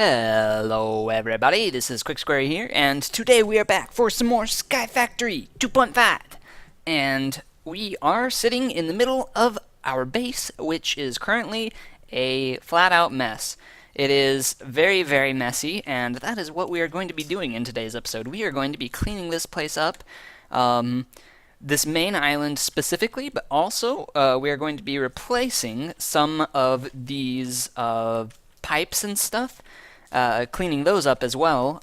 Hello everybody, this is quixQuery here, and today we are back for some more Sky Factory 2.5. And we are sitting in the middle of our base, which is currently a flat-out mess. It is very, very messy, and that is what we are going to be doing in today's episode. We are going to be cleaning this place up, this main island specifically, but also we are going to be replacing some of these pipes and stuff, cleaning those up as well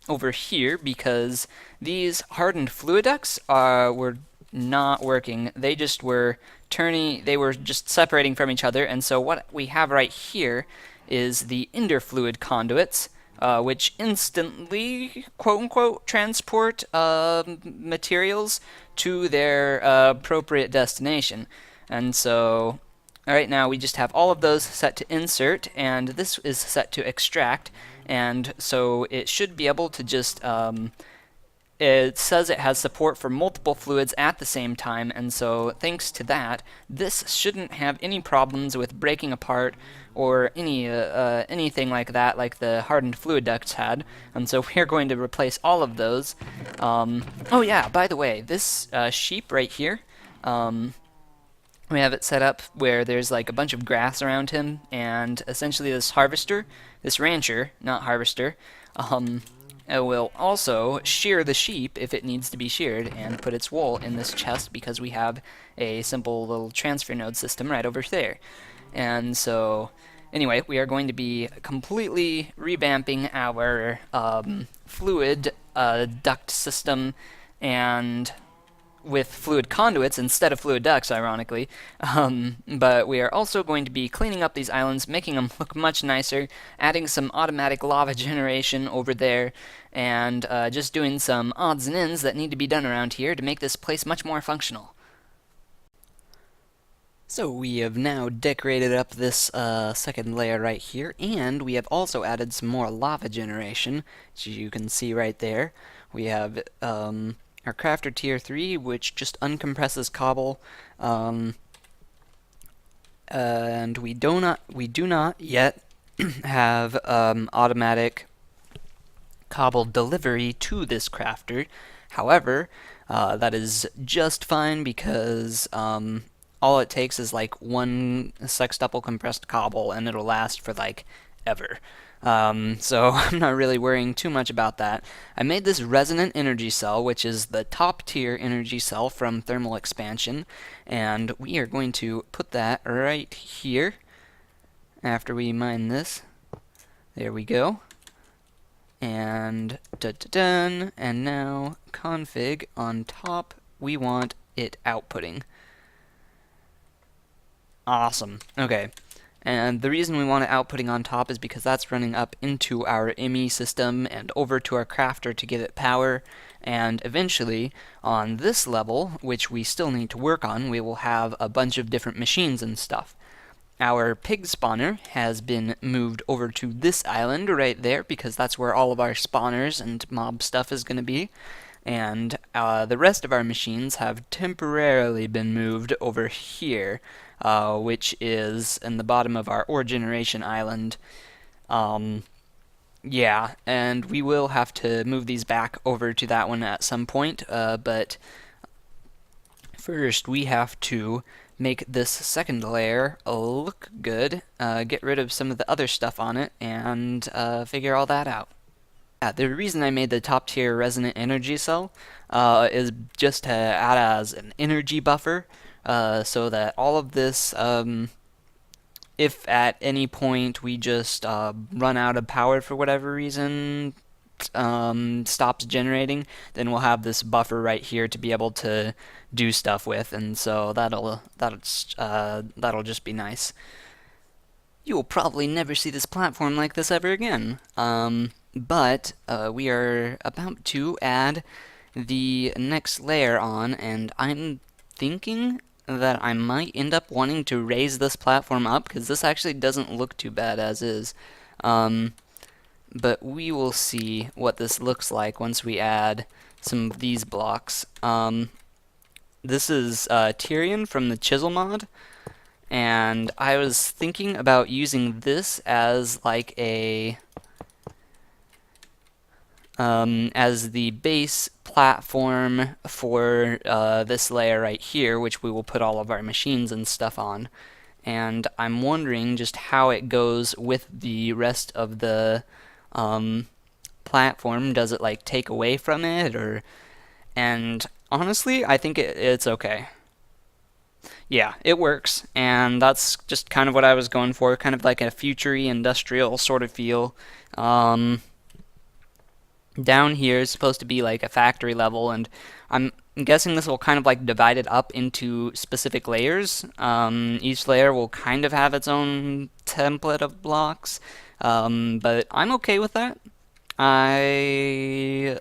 over here, because these hardened fluid ducts were not working. They just were they were just separating from each other, and so what we have right here is the interfluid conduits, which instantly, quote-unquote, transport materials to their appropriate destination. And so right now we just have all of those set to insert, and this is set to extract, and so it should be able to just it says it has support for multiple fluids at the same time, and so thanks to that, this shouldn't have any problems with breaking apart or anything like that, like the hardened fluid ducts had. And so we're going to replace all of those. Oh yeah, by the way, this sheep right here, we have it set up where there's like a bunch of grass around him, and essentially this harvester, this rancher, not harvester, it will also shear the sheep if it needs to be sheared and put its wool in this chest, because we have a simple little transfer node system right over there. And so anyway, we are going to be completely revamping our fluid duct system, and with fluid conduits instead of fluid ducts, ironically. But we are also going to be cleaning up these islands, making them look much nicer, adding some automatic lava generation over there, and just doing some odds and ends that need to be done around here to make this place much more functional. So we have now decorated up this second layer right here, and we have also added some more lava generation, as you can see right there. We have our crafter tier 3, which just uncompresses cobble, and we do not yet have automatic cobble delivery to this crafter. However, that is just fine, because all it takes is like one sextuple compressed cobble, and it'll last for like ever. So I'm not really worrying too much about that. I made this resonant energy cell, which is the top tier energy cell from thermal expansion, and we are going to put that right here after we mine this. There we go. And done. And now config on top, we want it outputting. Awesome. Okay. And the reason we want it outputting on top is because that's running up into our ME system and over to our crafter to give it power. And eventually, on this level, which we still need to work on, we will have a bunch of different machines and stuff. Our pig spawner has been moved over to this island right there, because that's where all of our spawners and mob stuff is going to be. And the rest of our machines have temporarily been moved over here, which is in the bottom of our ore generation island. Yeah, and we will have to move these back over to that one at some point, but first we have to make this second layer look good, get rid of some of the other stuff on it, and figure all that out. Yeah, the reason I made the top tier resonant energy cell is just to add as an energy buffer, so that all of this, if at any point we just run out of power for whatever reason, stops generating, then we'll have this buffer right here to be able to do stuff with, and so that'll just be nice. You'll probably never see this platform like this ever again. But we are about to add the next layer on, and I'm thinking that I might end up wanting to raise this platform up, because this actually doesn't look too bad as is. But we will see what this looks like once we add some of these blocks. This is Tyrion from the Chisel mod, and I was thinking about using this as like a as the base platform for this layer right here, which we will put all of our machines and stuff on. And I'm wondering just how it goes with the rest of the platform. Does it like take away from it, or? And honestly, I think it's okay. Yeah, it works, and that's just kind of what I was going for, kind of like a futury industrial sort of feel. Um, Down here is supposed to be like a factory level, and I'm guessing this will kind of like divide it up into specific layers. Each layer will kind of have its own template of blocks, but I'm okay with that. And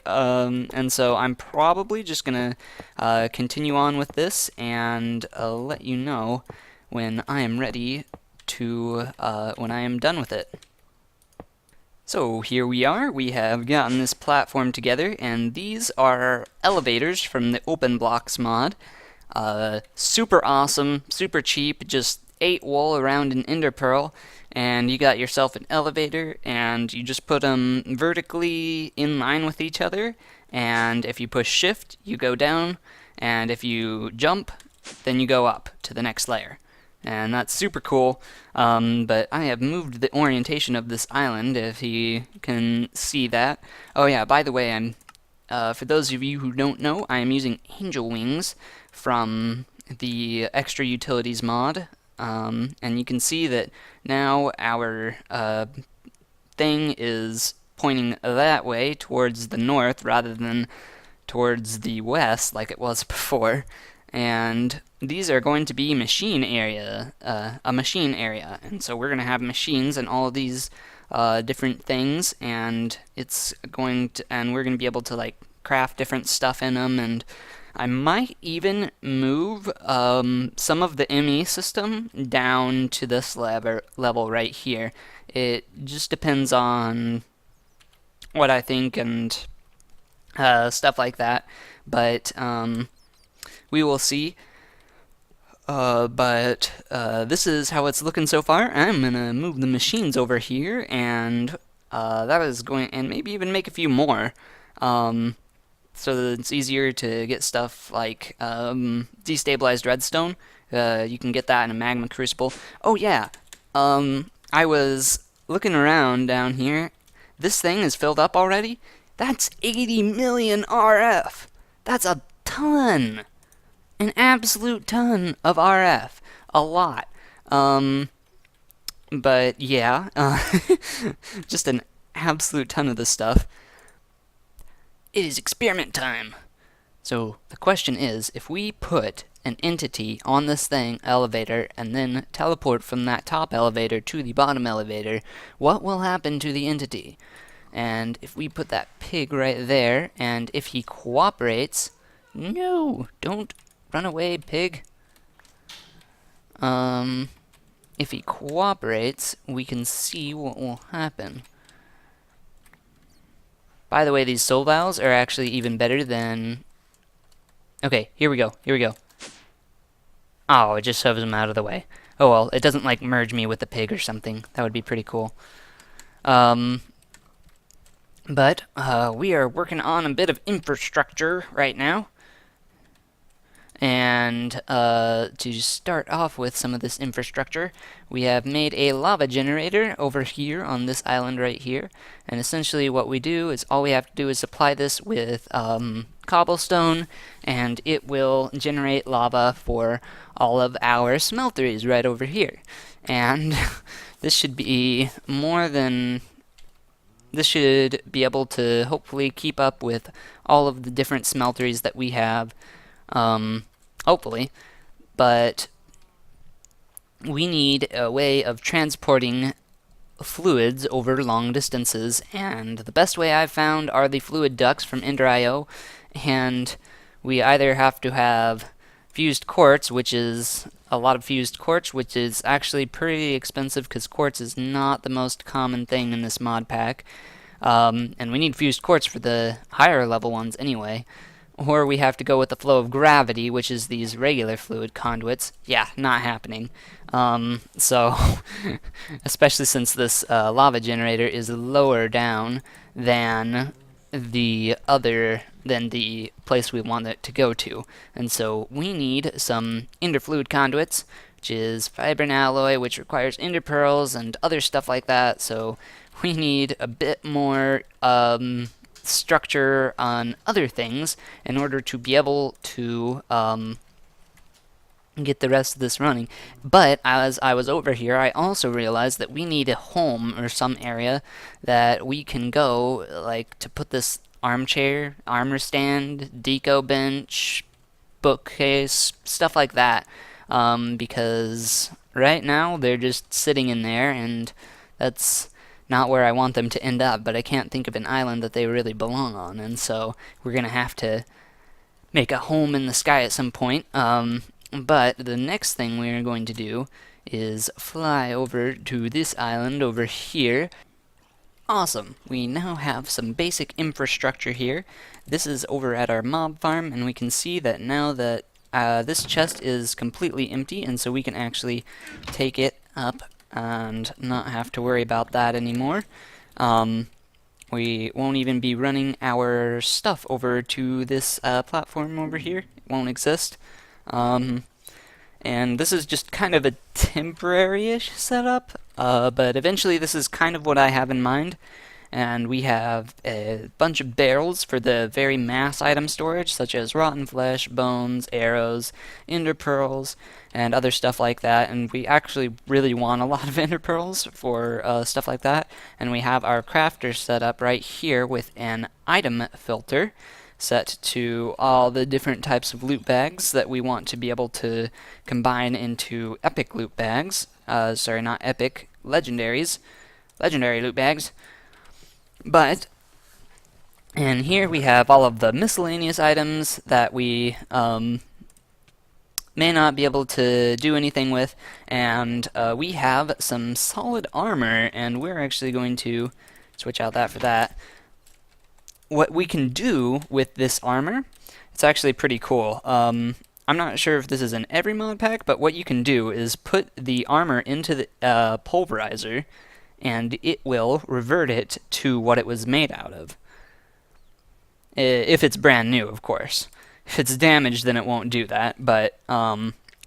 so I'm probably just gonna continue on with this and let you know when I am ready to, when I am done with it. So here we are, we have gotten this platform together, and these are elevators from the OpenBlocks mod. Super awesome, super cheap, just 8 wool around an ender pearl, and you got yourself an elevator, and you just put them vertically in line with each other, and if you push shift, you go down, and if you jump, then you go up to the next layer. And that's super cool, but I have moved the orientation of this island, if you can see that. Oh yeah, by the way, for those of you who don't know, I am using angel wings from the extra utilities mod, and you can see that now our thing is pointing that way towards the north rather than towards the west like it was before. And these are going to be machine area, a machine area, and so we're going to have machines and all of these different things, and we're going to be able to like craft different stuff in them, and I might even move some of the ME system down to this level right here. It just depends on what I think and stuff like that, but we will see. But this is how it's looking so far. I'm gonna move the machines over here, and that is going, and maybe even make a few more, so that it's easier to get stuff like destabilized redstone. You can get that in a magma crucible. Oh yeah, I was looking around down here. This thing is filled up already. That's 80 million RF. That's a ton. An absolute ton of RF. A lot. But yeah, just an absolute ton of this stuff. It is experiment time. So the question is, if we put an entity on this thing, elevator, and then teleport from that top elevator to the bottom elevator, what will happen to the entity? And if we put that pig right there, and if he cooperates... No! Don't run away, pig. If he cooperates, we can see what will happen. By the way, these soul valves are actually even better than... Okay, here we go, here we go. Oh, it just shoves him out of the way. Oh well, it doesn't like merge me with the pig or something. That would be pretty cool. But we are working on a bit of infrastructure right now. And to start off with some of this infrastructure, we have made a lava generator over here on this island right here. And essentially what we do is all we have to do is supply this with cobblestone, and it will generate lava for all of our smelteries right over here. And this should be more than... This should be able to hopefully keep up with all of the different smelteries that we have. Hopefully, but we need a way of transporting fluids over long distances, and the best way I've found are the fluid ducts from Ender.io, and we either have to have fused quartz, which is a lot of fused quartz, which is actually pretty expensive because quartz is not the most common thing in this mod pack, and we need fused quartz for the higher level ones anyway. Or we have to go with the flow of gravity, which is these regular fluid conduits. Yeah, not happening. So, especially since this lava generator is lower down than the place we want it to go to. And so we need some ender fluid conduits, which is fiber and alloy, which requires ender pearls and other stuff like that. So we need a bit more structure on other things in order to be able to get the rest of this running. But as I was over here, I also realized that we need a home or some area that we can go, like, to put this armchair, armor stand, deco bench, bookcase, stuff like that. Because right now they're just sitting in there, and that's not where I want them to end up. But I can't think of an island that they really belong on, and so we're gonna have to make a home in the sky at some point. But the next thing we are going to do is fly over to this island over here. Awesome. We now have some basic infrastructure here. This is over at our mob farm, and we can see that now that this chest is completely empty, and so we can actually take it up and not have to worry about that anymore. We won't even be running our stuff over to this platform over here. It won't exist. And this is just kind of a temporary-ish setup, but eventually this is kind of what I have in mind. And we have a bunch of barrels for the very mass item storage, such as rotten flesh, bones, arrows, ender pearls, and other stuff like that. And we actually really want a lot of ender pearls for stuff like that. And we have our crafter set up right here with an item filter set to all the different types of loot bags that we want to be able to combine into epic loot bags. Sorry, not epic, legendaries. Legendary loot bags. And here we have all of the miscellaneous items that we may not be able to do anything with, and we have some solid armor, and we're actually going to switch out that for that. What we can do with this armor, it's actually pretty cool. I'm not sure if this is in every mod pack, but what you can do is put the armor into the pulverizer, and it will revert it to what it was made out of. If it's brand new, of course. If it's damaged, then it won't do that, but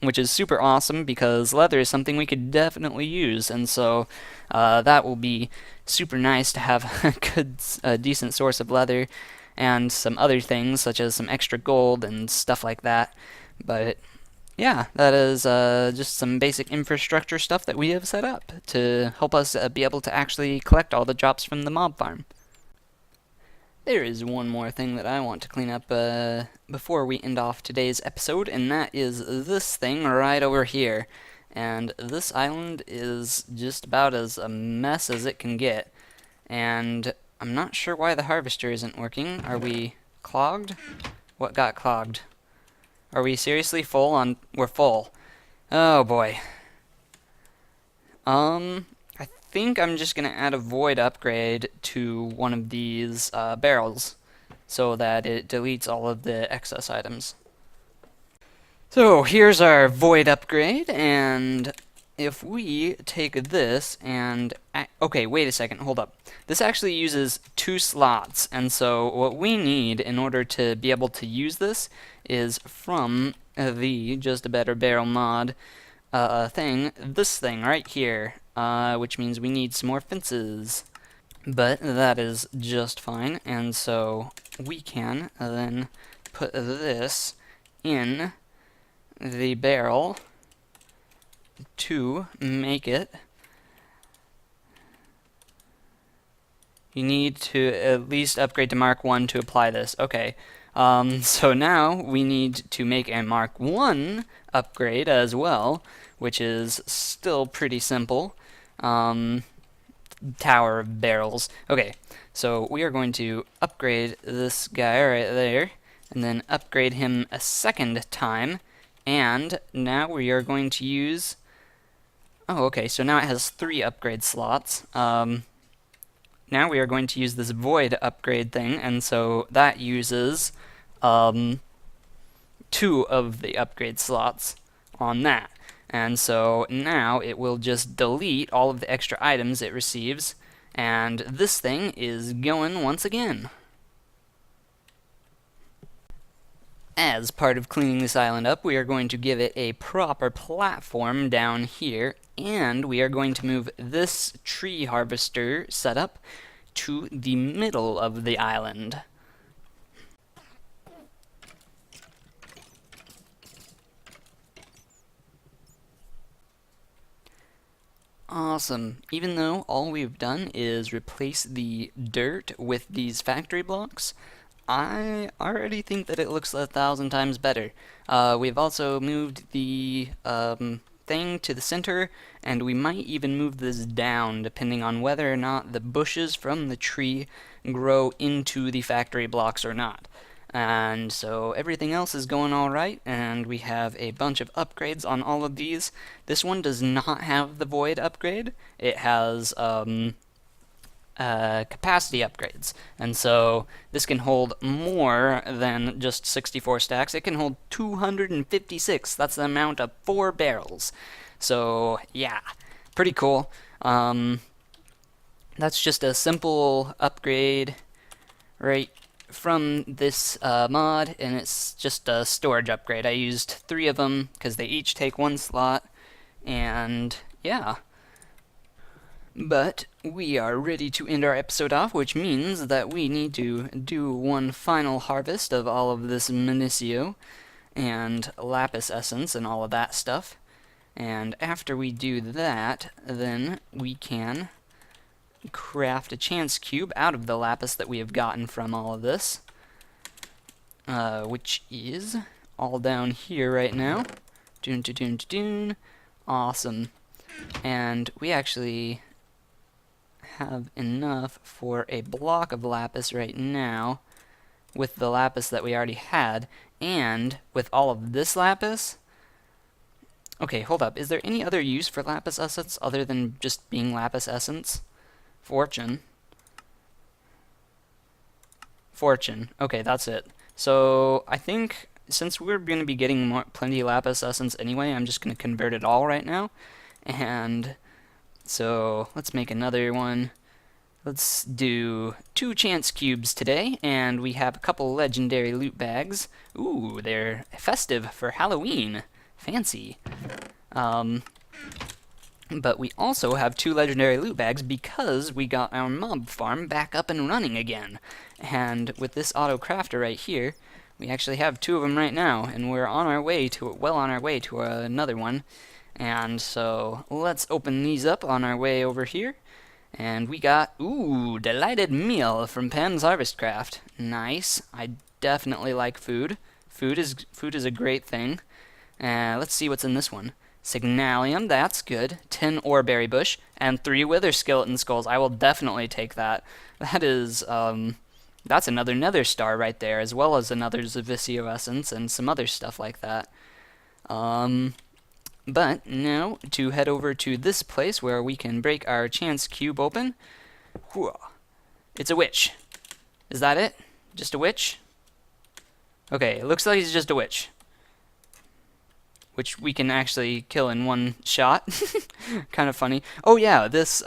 which is super awesome because leather is something we could definitely use, and so that will be super nice to have a good, decent source of leather and some other things such as some extra gold and stuff like that. But yeah, that is just some basic infrastructure stuff that we have set up to help us be able to actually collect all the drops from the mob farm. There is one more thing that I want to clean up before we end off today's episode, and that is this thing right over here. And this island is just about as a mess as it can get. And I'm not sure why the harvester isn't working. Are we clogged? What got clogged? Are we seriously full on... We're full. Oh boy. I think I'm just going to add a void upgrade to one of these barrels so that it deletes all of the excess items. So here's our void upgrade, and if we take this and... Okay, wait a second, hold up. This actually uses 2 slots, and so what we need in order to be able to use this is from the Just a Better Barrel mod thing, this thing right here, which means we need some more fences. But that is just fine, and so we can then put this in the barrel to make it. You need to at least upgrade to Mark 1 to apply this. Okay. So now we need to make a Mark 1 upgrade as well, which is still pretty simple. Tower of barrels. Okay, so we are going to upgrade this guy right there, and then upgrade him a second time, and now we are going to use... Oh, okay, so now it has 3 upgrade slots. Now we are going to use this void upgrade thing, and so that uses 2 of the upgrade slots on that. And so now it will just delete all of the extra items it receives, and this thing is going once again. as part of cleaning this island up, we are going to give it a proper platform down here, and we are going to move this tree harvester setup to the middle of the island. Awesome. Even though all we've done is replace the dirt with these factory blocks, I already think that it looks 1,000 times better. We've also moved the thing to the center, and we might even move this down depending on whether or not the bushes from the tree grow into the factory blocks or not. And so everything else is going alright, and we have a bunch of upgrades on all of these. This one does not have the void upgrade. It has capacity upgrades, and so this can hold more than just 64 stacks. It can hold 256. That's the amount of 4 barrels. So yeah, pretty cool. That's just a simple upgrade right from this mod, and it's just a storage upgrade. I used 3 of them because they each take 1 slot, and yeah. But we are ready to end our episode off, which means that we need to do one final harvest of all of this Minicio and Lapis Essence and all of that stuff. And after we do that, then we can craft a chance cube out of the lapis that we have gotten from all of this, which is all down here right now. Doon, doon, doon, doon. Awesome. And we actually have enough for a block of lapis right now with the lapis that we already had, and with all of this lapis. Okay, hold up. Is there any other use for lapis essence other than just being lapis essence? Fortune. Okay, that's it. So I think since we're going to be getting plenty of lapis essence anyway, I'm just going to convert it all right now. And so let's make another one. Let's do 2 chance cubes today, and we have a couple legendary loot bags. Ooh, they're festive for Halloween. Fancy. But we also have 2 legendary loot bags because we got our mob farm back up and running again. And with this auto crafter right here, we actually have 2 of them right now, and we're on our way to another one. And so let's open these up on our way over here. And we got, ooh, delighted meal from Pam's Harvest Craft. Nice. I definitely like food. Food is a great thing. Let's see what's in this one. Signalium, that's good. 10 oreberry bush, and 3 wither skeleton skulls. I will definitely take that. That is, that's another nether star right there, as well as another Zavisio essence and some other stuff like that. But now to head over to this place where we can break our chance cube open. Whew. It's a witch. Is that it? Just a witch? Okay, it looks like it's just a witch, which we can actually kill in 1 shot. Kind of funny. Oh yeah, this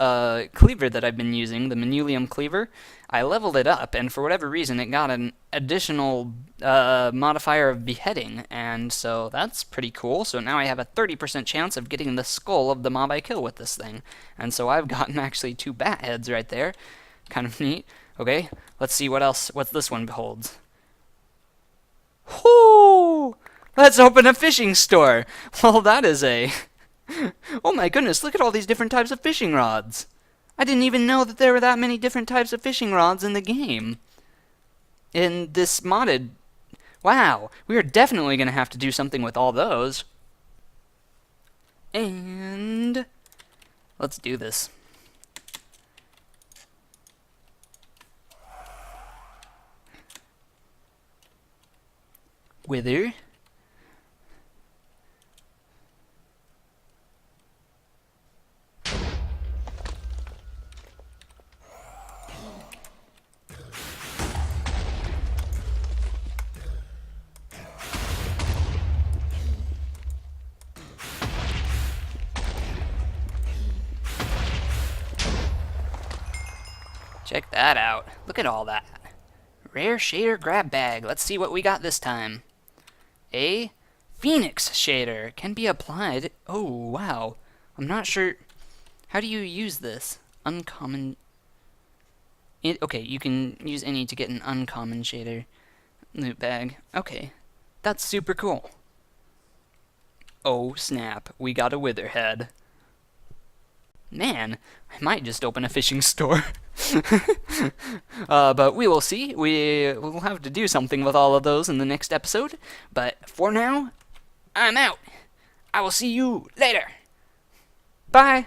cleaver that I've been using, the Manulium cleaver, I leveled it up, and for whatever reason it got an additional modifier of beheading, and so that's pretty cool. So now I have a 30% chance of getting the skull of the mob I kill with this thing. And so I've gotten actually 2 bat heads right there. Kind of neat. Okay, let's see what this one holds. Whoo! Let's open a fishing store! Well, that is a... Oh my goodness, look at all these different types of fishing rods! I didn't even know that there were that many different types of fishing rods in the game. In this modded... Wow, we are definitely going to have to do something with all those. And... let's do this. Wither. Check that out. Look at all that. Rare shader grab bag. Let's see what we got this time. a Phoenix shader can be applied. Oh, wow. I'm not sure. How do you use this? Uncommon. Okay, you can use any to get an uncommon shader. Loot bag. Okay. That's super cool. Oh, snap. We got a witherhead. Man, I might just open a fishing store. But we will see. We will have to do something with all of those in the next episode. But for now, I'm out. I will see you later. Bye.